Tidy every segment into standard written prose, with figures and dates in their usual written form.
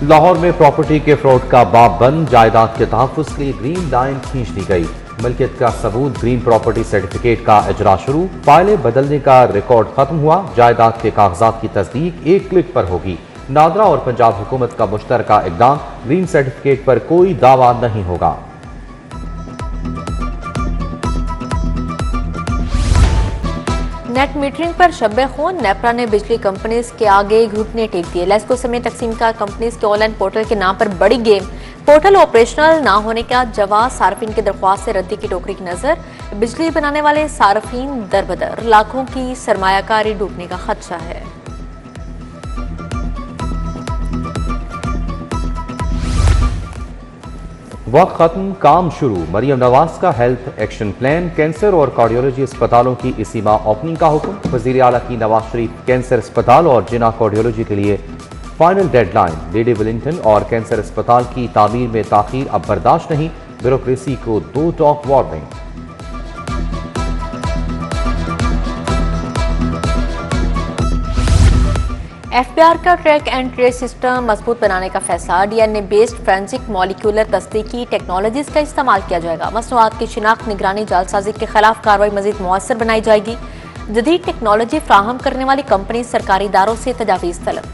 लाहौर में प्रॉपर्टी के फ्रॉड का बाब बंद, जायदाद के तहफ्फुज़ के लिए ग्रीन लाइन खींच दी गई। मिल्कियत का सबूत ग्रीन प्रॉपर्टी सर्टिफिकेट का इजरा शुरू, फाइलें बदलने का रिकॉर्ड खत्म हुआ, जायदाद के कागजात की तस्दीक एक क्लिक पर होगी। नादरा और पंजाब हुकूमत का मुश्तरका इक़दाम, ग्रीन सर्टिफिकेट पर कोई दावा नहीं होगा। नेट मीटरिंग पर शब्बे खून, नेपरा ने बिजली कंपनीज के आगे घुटने टेक दिए। लेस्को समेत तकसीम कार कंपनीज के ऑनलाइन पोर्टल के नाम पर बड़ी गेम। पोर्टल ऑपरेशनल ना होने का जवाब, सार्फिन की दरख्वास्त से रद्दी की टोकरी की नजर। बिजली बनाने वाले सार्फिन दरबदर, लाखों की सरमायाकारी डूबने का खदशा है। वक्त खत्म, काम शुरू। मरियम नवाज का हेल्थ एक्शन प्लान, कैंसर और कार्डियोलॉजी अस्पतालों की इसी माह ओपनिंग का हुक्म। वजीर आला की नवाज शरीफ कैंसर अस्पताल और जिना कार्डियोलॉजी के लिए फाइनल डेडलाइन। लेडी विलिंगटन और कैंसर अस्पताल की तामीर में ताखीर अब बर्दाश्त नहीं, ब्यूरोक्रेसी को 2 टॉक वार्निंग। एफबीआर का ट्रैक एंड ट्रेस सिस्टम मजबूत बनाने का फैसला। डीएनए बेस्ड फोरेंसिक मॉलिक्यूलर तस्दीकी टेक्नोलॉजीज का इस्तेमाल किया जाएगा। मसनूआत की शिनाख्त, निगरानी, जालसाजी के खिलाफ कार्रवाई मजीद मुअस्सर बनाई जाएगी। जदीद टेक्नोलॉजी फ्राहम करने वाली कंपनी सरकारी इदारों से तजावीज़ तलब।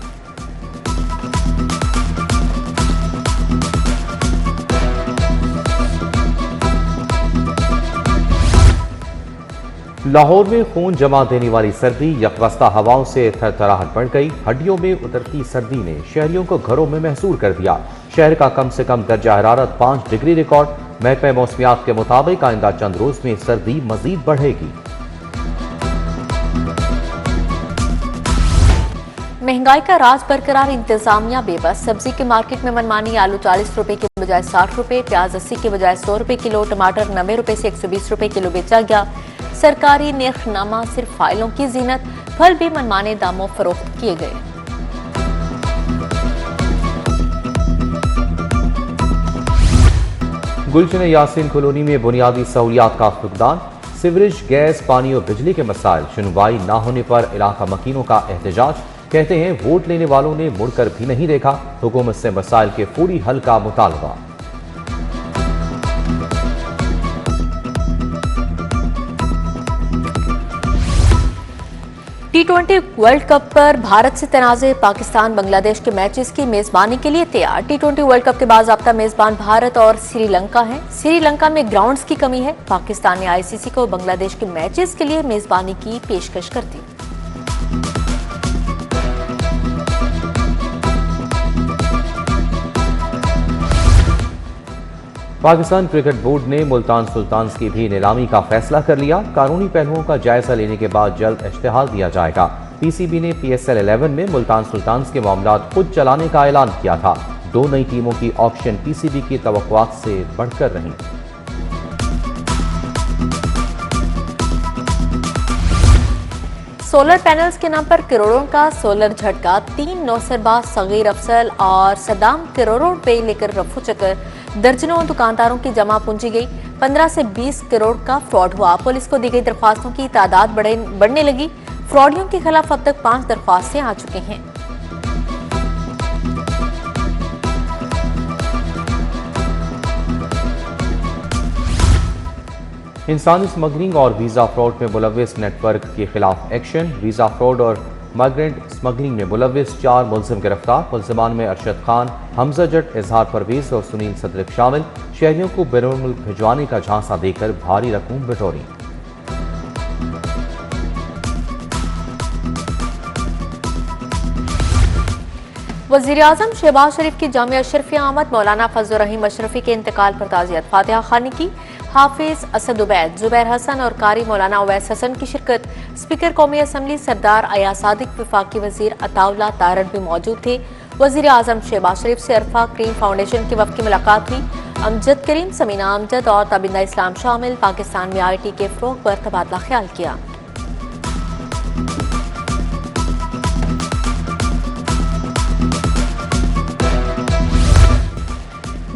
लाहौर में खून जमा देने वाली सर्दी, यकवस्ता हवाओं से थरथराहट बढ़ गई। हड्डियों में उतरती सर्दी ने शहरियों को घरों में महसूर कर दिया। शहर का कम से कम दर्जा हरारत 5 डिग्री रिकॉर्ड। महकमा मौसमियात के मुताबिक आइंदा चंद रोज में सर्दी मजीद बढ़ेगी। महंगाई का राज बरकरार, इंतजामिया बेबस। सब्जी की मार्केट में मनमानी, आलू 40 रुपए के बजाय 60 रुपए, प्याज 80 के बजाय 100 रुपए किलो, टमाटर 90 रुपए से 120 रुपए किलो बेचा गया। सरकारी निर्खनामा सिर्फ फाइलों की जीनत, फल भी मनमाने दामों फरोख्त किए गए। गुलशन यासीन कॉलोनी में बुनियादी सहूलियात का फुकदान, सिवरेज, गैस, पानी और बिजली के मसाइल। सुनवाई न होने पर इलाका मकीनों का एहतजाज। कहते हैं वोट लेने वालों ने मुड़कर भी नहीं देखा। हुकूमत से मसाइल के फौरी हल का मुतालबा। T20 वर्ल्ड कप पर भारत से तनाज़े, पाकिस्तान बांग्लादेश के मैचेस की मेजबानी के लिए तैयार। T20 वर्ल्ड कप के बाज़ाब्ता मेजबान भारत और श्रीलंका है। श्रीलंका में ग्राउंड्स की कमी है। पाकिस्तान ने आईसीसी को बांग्लादेश के मैचेस के लिए मेजबानी की पेशकश कर दी। पाकिस्तान क्रिकेट बोर्ड ने मुल्तान सुल्तान्स की भी नीलामी का फैसला कर लिया। कानूनी पहलुओं का जायजा लेने के बाद जल्द इश्तिहार दिया जाएगा। पीसीबी ने PSL 11 में मुल्तान सुल्तान्स के मामलात खुद चलाने का ऐलान किया था। 2 नई टीमों की ऑक्शन पीसीबी की तवक्कुआत से बढ़कर रही। सोलर पैनल्स के नाम पर करोड़ों का सोलर झटका। 3 नौसरबाज सगीर अफसल और सदाम करोड़ों रुपए लेकर रफू चक्कर। दर्जनों दुकानदारों की जमा पूंजी गई। 15 से 20 करोड़ का फ्रॉड हुआ। पुलिस को दी गई दरख्वास्तों की तादाद बढ़ने लगी। फ्रॉडियों के खिलाफ अब तक 5 दरख्वास्तें आ चुकी हैं। इंसानी स्मगलिंग और वीजा फ्रॉड में मुलव्विस नेटवर्क के खिलाफ एक्शन। वीजा फ्रॉड और माइग्रेंट स्मगलिंग में मुलव्विस 4 मुलजिम गिरफ्तार। मुलजिमान में अरशद खान, हमजा जट, इजहार परवेज और सुनील सदरिक शामिल। शहरियों को बैरून मुल्क भिजवाने का झांसा देकर भारी रकूम बिटोरी। वज़ीर-ए-आज़म शहबाज शरीफ की जामिया अशरफिया आमद। मौलाना फजल रहीम अशरफी के इंतकाल पर ताज़ियत। फातिहा खानी की। हाफिज असद उबैद, जुबैर हसन और कारी मौलाना उवैस हसन की शिरकत। स्पीकर कौमी असम्बली सरदार अया सादिक, वफाकी वजीर अताउल्ला तारड़ भी मौजूद थे। वज़ीर-ए-आज़म शहबाज शरीफ से अरफा क्रीम फाउंडेशन के वफ़द की मुलाकात हुई। अमजद करीम, समीना अमजद और ताबिंदा इस्लाम शामिल। पाकिस्तान में IT के फ़रोग़ पर तबादला ख्याल किया।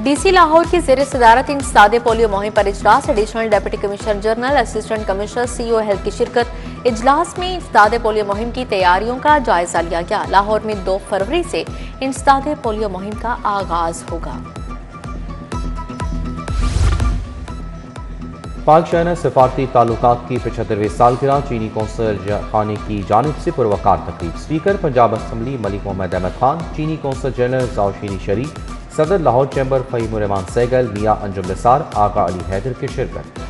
DC लाहौर की ज़ेर सदारत इंसदादे पोलियो मुहिम पर इजलास। Additional deputy commissioner general, assistant commissioner, CEO health की शिरकत। इजलास में इंसदाद पोलियो मुहिम की तैयारियों का जायजा लिया गया। लाहौर में 2 फरवरी से इंसदाद पोलियो मुहिम का आगाज होगा। पाक चाइना सफारती ताल्लुकात की 75वीं सालगिरह चीनी कौंसल खाने की जानिब से पुरवकार तकरीब। स्पीकर पंजाब असम्बली मलिक मोहम्मद अहमद खान, चीनी कौंसल जनरल जाओशीनी शरीफ, सदर लाहौर चैम्बर फ़हीमुर रहमान सहगल, मियां अंजुम निसार, आगा अली हैदर की शिरकत।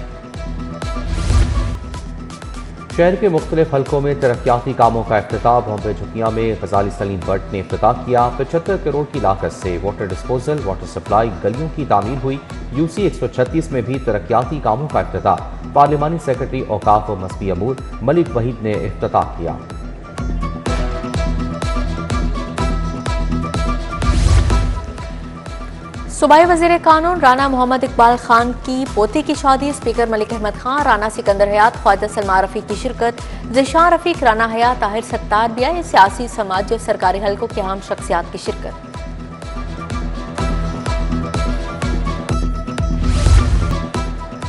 शहर के मुख्तलिफ हलकों में तरक्याती कामों का इफ्तिताह। बॉम्बे झुकिया में गजाली सलीम भट्ट ने इफ्तिताह किया। 75 करोड़ की लागत से वाटर डिस्पोजल, वाटर सप्लाई, गलियों की तामीर हुई। यूसी 136 में भी तरक्याती कामों का इफ्तिताह। पार्लिमानी सेक्रेटरी औकाफ व मसबी अमूर मलिक वहीद ने इफ्तिताह किया। सूबाई वज़ीर कानून राना मोहम्मद इकबाल खान की पोती की शादी। स्पीकर मलिक अहमद खान, राना सिकंदर हयात, ख्वाजा सलमान रफ़ी की शिरकत। ज़िशान रफ़ीक, राना हयात, ताहिर सत्तार भी आए। सियासी, समाजी और सरकारी हलकों की अहम शख्सियात की शिरकत।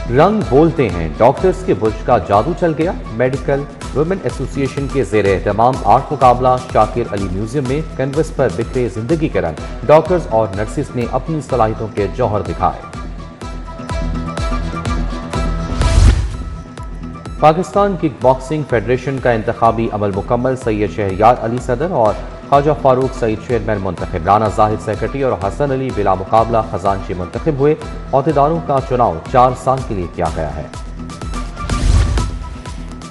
रंग बोलते हैं, डॉक्टर्स के बुर्ज का जादू चल गया। मेडिकल वुमेन एसोसिएशन के ज़ेर एहतमाम आर्ट मुकाबला। शाकिर अली म्यूजियम में कैनवस पर बिखरे जिंदगी के रंग। डॉक्टर्स और नर्सिस ने अपनी सलाहियतों के जौहर दिखाए। पाकिस्तान किक बॉक्सिंग फेडरेशन का इंतखाबी अमल मुकम्मल। सैयद शहरियार अली सदर और ख्वाजा फारूक सईद चेयरमैन मुंतखब। राना जाहिद सेक्रेटरी और हसन अली बिला मुकाबला खजानची मुंतखब हुए। अहदेदारों का चुनाव 4 साल के लिए किया गया है।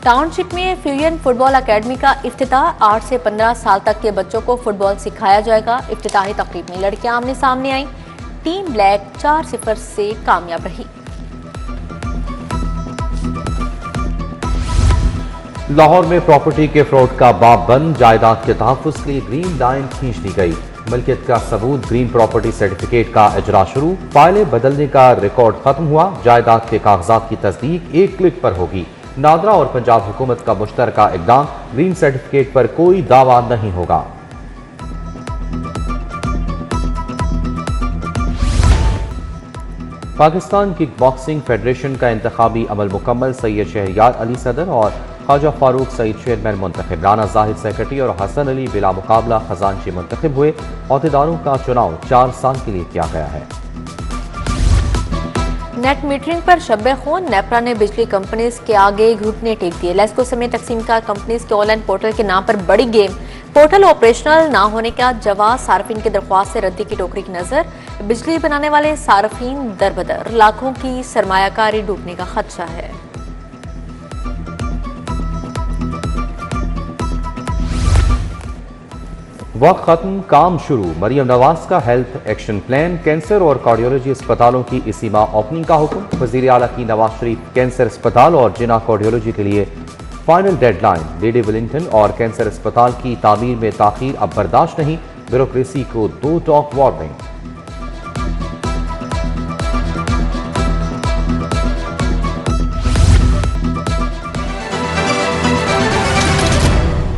टाउनशिप में फ्यूजन फुटबॉल अकेडमी का इफ्तिताह। 8 से 15 साल तक के बच्चों को फुटबॉल सिखाया जाएगा। इफ्तिताही तकरीब में लड़कियां आमने सामने आईं। टीम ब्लैक 4-0 से कामयाब रही। लाहौर में प्रॉपर्टी के फ्रॉड का बाब बंद। जायदाद के तहफ्फुज़ के लिए ग्रीन लाइन खींच दी गई। मिल्कियत का सबूत, ग्रीन प्रॉपर्टी सर्टिफिकेट का इजरा शुरू। फाइलें बदलने का रिकॉर्ड खत्म हुआ। जायदाद के कागजात की तस्दीक एक क्लिक पर होगी। नादरा और पंजाब हुकूमत का मुश्तरका इक़दाम। ग्रीन सर्टिफिकेट पर कोई दावा नहीं होगा। पाकिस्तान किक बॉक्सिंग फेडरेशन का इंतखाबी अमल मुकम्मल। सैयद शहरियार अली सदर और ख्वाजा फारूक सईद चेयरमैन मुंतखब। राना जाहिद सेक्रेटरी और हसन अली बिला मुकाबला खजानची मुंतखब हुए। अहदेदारों का चुनाव 4 साल के लिए किया गया है। नेट मीटरिंग पर शब्बे खून। नेपरा ने बिजली कंपनीज के आगे घुटने टेक दिए। लेस्को समेत तकसीम का कंपनीज के ऑनलाइन पोर्टल के नाम पर बड़ी गेम। पोर्टल ऑपरेशनल ना होने का जवाब। सार्फिन की दरख्वास्त से रद्दी की टोकरी की नजर। बिजली बनाने वाले सार्फिन दरबदर। लाखों की सरमायाकारी डूबने का खदशा है। वक्त खत्म, काम शुरू। मरियम नवाज का हेल्थ एक्शन प्लान। कैंसर और कार्डियोलॉजी अस्पतालों की इसी माह ओपनिंग का हुक्म। वज़ीर आला की नवाज शरीफ कैंसर अस्पताल और जिना कार्डियोलॉजी के लिए फाइनल डेडलाइन। लेडी विलिंगटन और कैंसर अस्पताल की तामीर में ताखीर अब बर्दाश्त नहीं। ब्यूरोक्रेसी को 2 टॉक वार्निंग।